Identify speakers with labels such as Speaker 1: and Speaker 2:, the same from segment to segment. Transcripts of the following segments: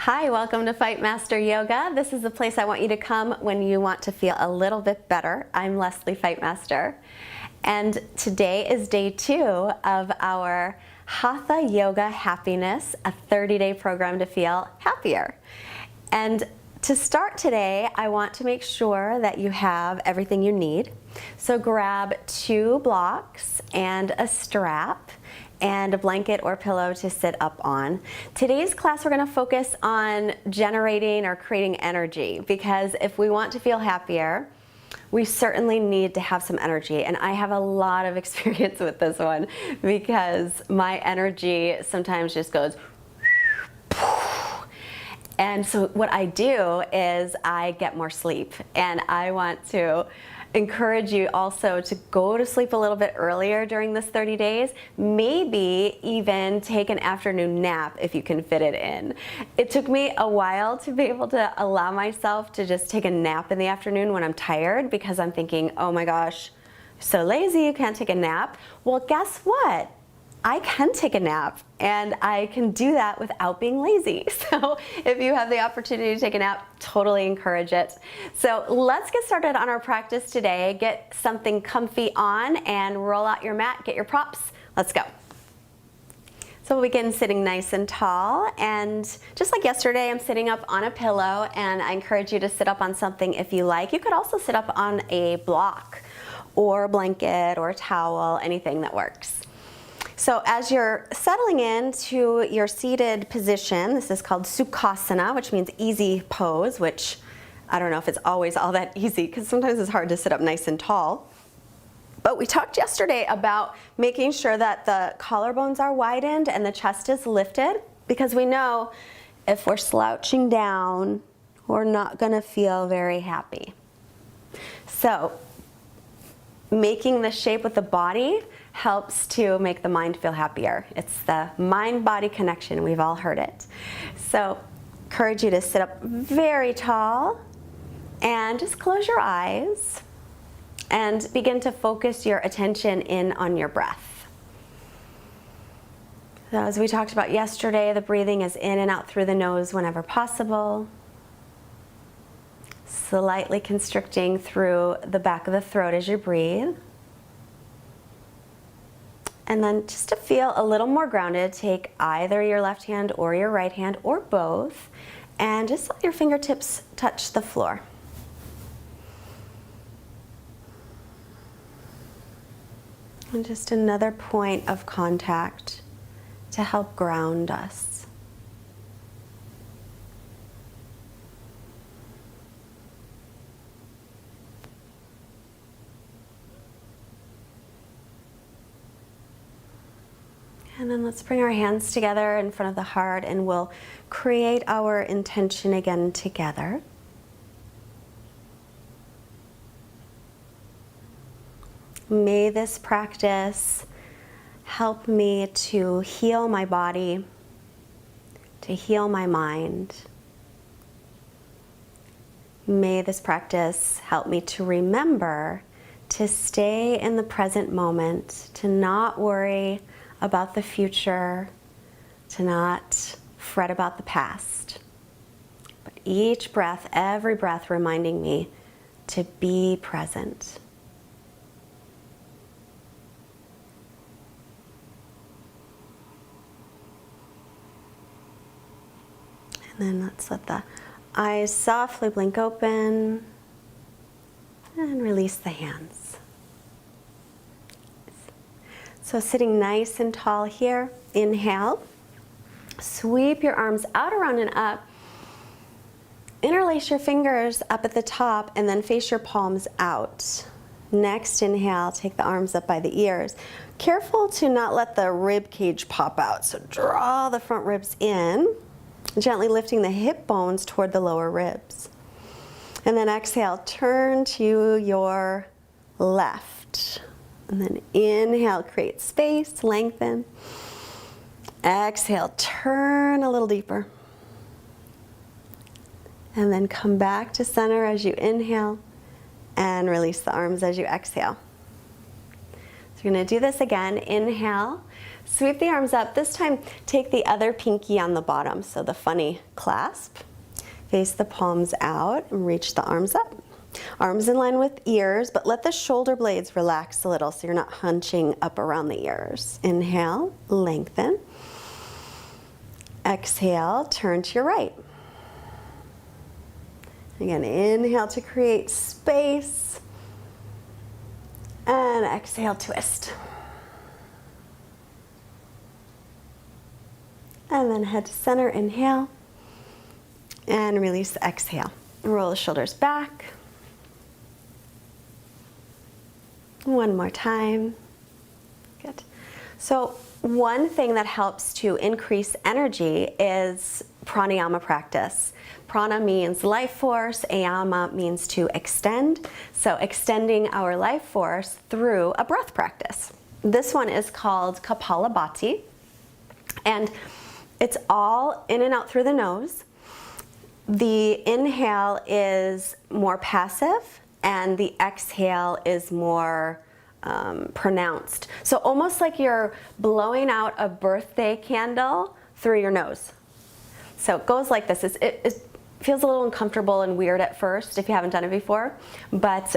Speaker 1: Hi, welcome to Fight Master Yoga. This is the place I want you to come when you want to feel a little bit better. I'm Leslie Fight Master, and today is day 2 of our Hatha Yoga Happiness, a 30-day program to feel happier. And to start today, I want to make sure that you have everything you need. So grab 2 blocks and a strap and a blanket or pillow to sit up on. Today's class, we're going to focus on generating or creating energy, because if we want to feel happier, we certainly need to have some energy. And I have a lot of experience with this one because my energy sometimes just goes. And so what I do is I get more sleep, and I want to encourage you also to go to sleep a little bit earlier during this 30 days, maybe even take an afternoon nap if you can fit it in. It took me a while to be able to allow myself to just take a nap in the afternoon when I'm tired, because I'm thinking, oh my gosh, so lazy, you can't take a nap. Well, guess what? I can take a nap, and I can do that without being lazy. So if you have the opportunity to take a nap, totally encourage it. So let's get started on our practice today. Get something comfy on and roll out your mat, get your props. Let's go. So we'll begin sitting nice and tall, and just like yesterday, I'm sitting up on a pillow, and I encourage you to sit up on something if you like. You could also sit up on a block or a blanket or a towel, anything that works. So as you're settling into your seated position, this is called Sukhasana, which means easy pose, which I don't know if it's always all that easy, because sometimes it's hard to sit up nice and tall. But we talked yesterday about making sure that the collarbones are widened and the chest is lifted, because we know if we're slouching down, we're not going to feel very happy. So making the shape with the body helps to make the mind feel happier. It's the mind-body connection. We've all heard it. So encourage you to sit up very tall and just close your eyes and begin to focus your attention in on your breath. So as we talked about yesterday, the breathing is in and out through the nose whenever possible. Slightly constricting through the back of the throat as you breathe. And then just to feel a little more grounded, take either your left hand or your right hand or both, and just let your fingertips touch the floor. And just another point of contact to help ground us. And then let's bring our hands together in front of the heart, and we'll create our intention again together. May this practice help me to heal my body, to heal my mind. May this practice help me to remember to stay in the present moment, to not worry about the future, to not fret about the past. But each breath, every breath, reminding me to be present. And then let's let the eyes softly blink open and release the hands. So sitting nice and tall here, inhale, sweep your arms out, around, and up. Interlace your fingers up at the top and then face your palms out. Next inhale, take the arms up by the ears. Careful to not let the rib cage pop out, so draw the front ribs in, gently lifting the hip bones toward the lower ribs. And then exhale, turn to your left. And then inhale, create space, lengthen. Exhale, turn a little deeper. And then come back to center as you inhale, and release the arms as you exhale. So you're going to do this again. Inhale, Sweep the arms up. This time, take the other pinky on the bottom, so the funny clasp. Face the palms out and reach the arms up. Arms in line with ears, but let the shoulder blades relax a little so you're not hunching up around the ears. Inhale, lengthen. Exhale, turn to your right. Again, inhale to create space. And exhale, twist. And then head to center, inhale. And release, exhale. Roll the shoulders back. One more time. Good. So one thing that helps to increase energy is pranayama practice. Prana means life force, ayama means to extend. So extending our life force through a breath practice. This one is called Kapalabhati, and it's all in and out through the nose. The inhale is more passive and the exhale is more pronounced. So almost like you're blowing out a birthday candle through your nose. So it goes like this. It feels a little uncomfortable and weird at first if you haven't done it before, but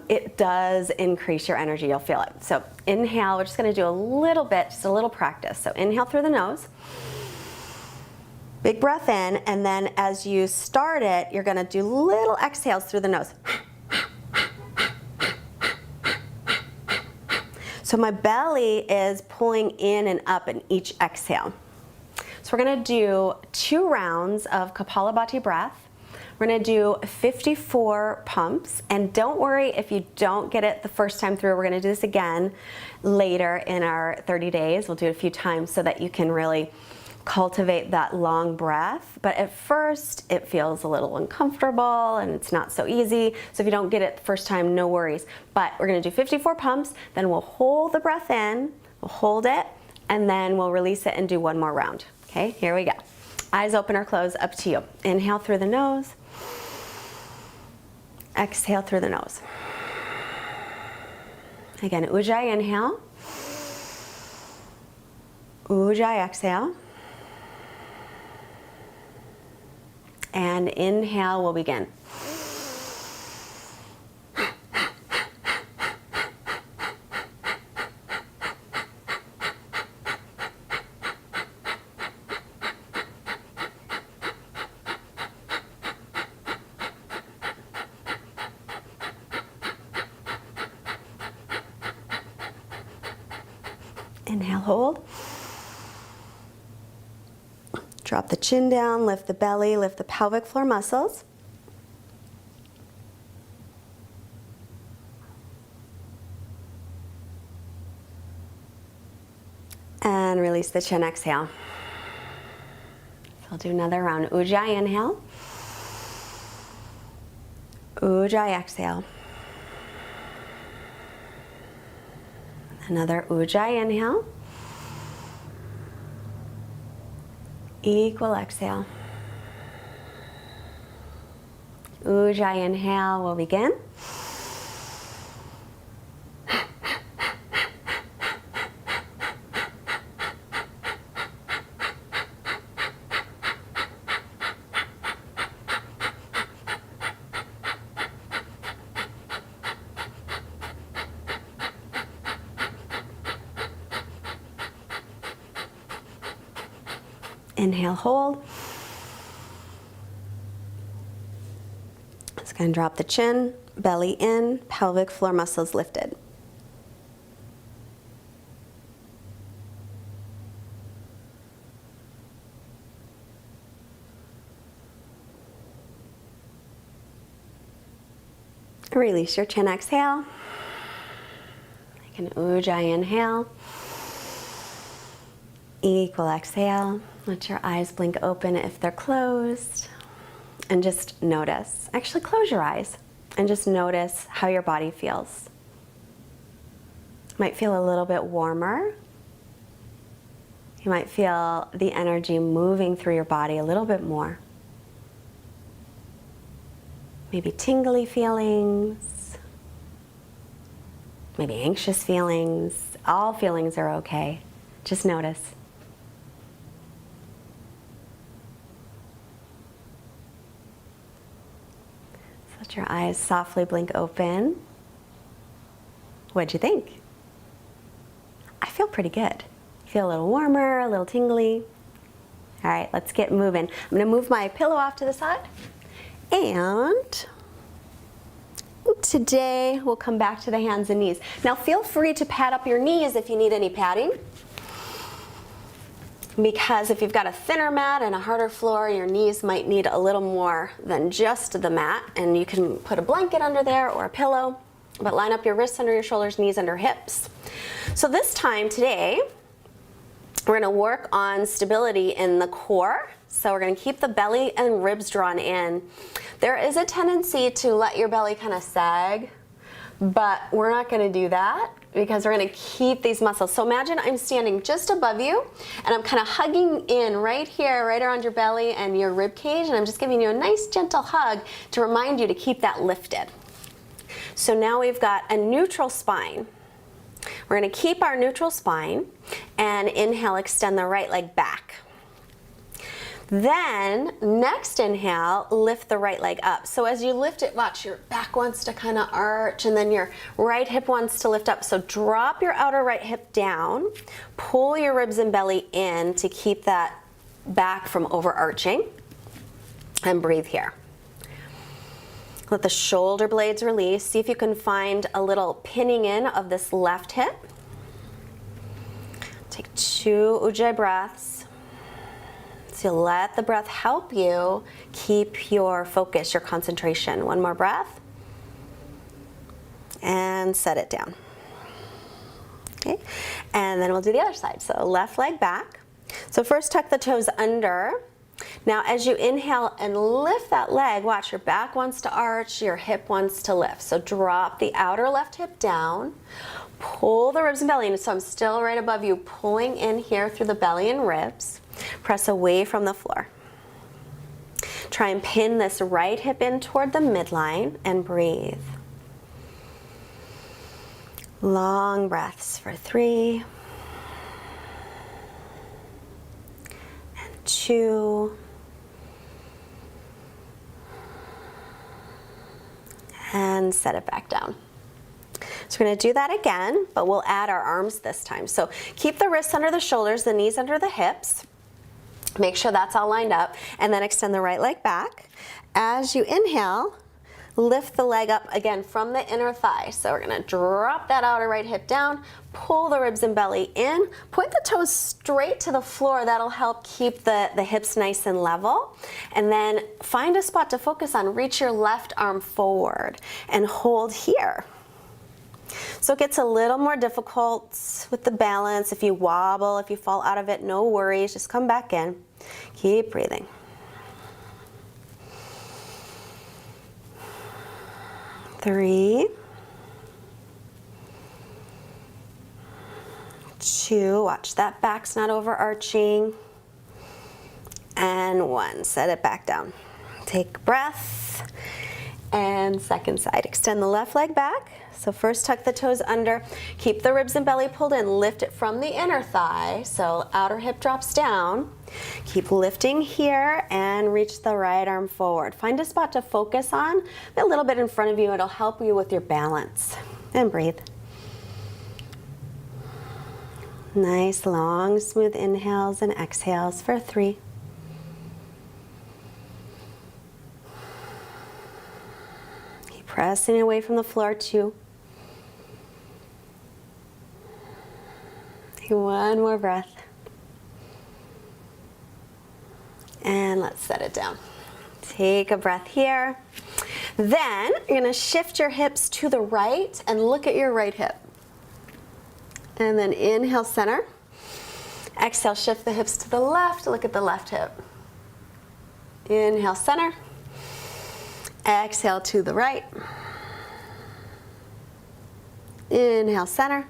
Speaker 1: it does increase your energy. You'll feel it. So inhale, we're just going to do a little bit, just a little practice. So inhale through the nose. Big breath in, and then as you start it, you're going to do little exhales through the nose. So my belly is pulling in and up in each exhale. So we're going to do 2 rounds of Kapalabhati breath. We're going to do 54 pumps, and don't worry if you don't get it the first time through. We're going to do this again later in our 30 days. We'll do it a few times so that you can really cultivate that long breath. But at first it feels a little uncomfortable and it's not so easy. So if you don't get it the first time, no worries. But we're going to do 54 pumps, then we'll hold the breath in, we'll hold it, and then we'll release it and do 1 more round. Okay, here we go. Eyes open or closed, up to you. Inhale through the nose. Exhale through the nose. Again, Ujjayi inhale. Ujjayi exhale. And inhale, we'll begin. Inhale, hold. Drop the chin down, lift the belly, lift the pelvic floor muscles. And release the chin, exhale. So I'll do another round. Ujjayi inhale. Ujjayi exhale. Another Ujjayi inhale. Equal exhale. Ujjayi inhale, we'll begin. Inhale, hold. Just going to drop the chin, belly in, pelvic floor muscles lifted. Release your chin, exhale. Like an Ujjayi inhale. Equal exhale. Let your eyes blink open if they're closed. And just notice. Actually, close your eyes and just notice how your body feels. You might feel a little bit warmer. You might feel the energy moving through your body a little bit more. Maybe tingly feelings. Maybe anxious feelings. All feelings are okay. Just notice. Let your eyes softly blink open. What'd you think? I feel pretty good. Feel a little warmer, a little tingly. All right, let's get moving. I'm gonna move my pillow off to the side. And today we'll come back to the hands and knees. Now feel free to pad up your knees if you need any padding. Because if you've got a thinner mat and a harder floor, your knees might need a little more than just the mat. And you can put a blanket under there or a pillow, but line up your wrists under your shoulders, knees under hips. So this time today, we're gonna work on stability in the core. So we're gonna keep the belly and ribs drawn in. There is a tendency to let your belly kind of sag, but we're not gonna do that because we're gonna keep these muscles. So imagine I'm standing just above you and I'm kind of hugging in right here, right around your belly and your rib cage, and I'm just giving you a nice gentle hug to remind you to keep that lifted. So now we've got a neutral spine. We're gonna keep our neutral spine and inhale, extend the right leg back. Then, next inhale, lift the right leg up. So as you lift it, watch, your back wants to kind of arch and then your right hip wants to lift up. So drop your outer right hip down, pull your ribs and belly in to keep that back from overarching, and breathe here. Let the shoulder blades release. See if you can find a little pinning in of this left hip. Take 2 ujjayi breaths. So let the breath help you keep your focus, your concentration. One more breath. And set it down. Okay, and then we'll do the other side. So left leg back. So first tuck the toes under. Now as you inhale and lift that leg, watch, your back wants to arch, your hip wants to lift. So drop the outer left hip down, pull the ribs and belly in. So I'm still right above you, pulling in here through the belly and ribs. Press away from the floor. Try and pin this right hip in toward the midline and breathe. Long breaths for 3, and 2, and set it back down. So we're going to do that again, but we'll add our arms this time. So keep the wrists under the shoulders, the knees under the hips. Make sure that's all lined up, and then extend the right leg back. As you inhale, lift the leg up again from the inner thigh. So we're gonna drop that outer right hip down, pull the ribs and belly in, point the toes straight to the floor. That'll help keep the hips nice and level. And then find a spot to focus on. Reach your left arm forward and hold here. So it gets a little more difficult with the balance. If you wobble, if you fall out of it, no worries. Just come back in. Keep breathing. 3, 2, watch that back's not overarching, and 1, set it back down. Take a breath, and second side. Extend the left leg back. So first tuck the toes under, keep the ribs and belly pulled in, lift it from the inner thigh, so outer hip drops down. Keep lifting here and reach the right arm forward. Find a spot to focus on, a little bit in front of you. It'll help you with your balance. And breathe. Nice, long, smooth inhales and exhales for 3. Keep pressing away from the floor, 2. One more breath. And let's set it down. Take a breath here. Then you're going to shift your hips to the right and look at your right hip. And then inhale, center. Exhale, shift the hips to the left. Look at the left hip. Inhale, center. Exhale to the right. Inhale, center.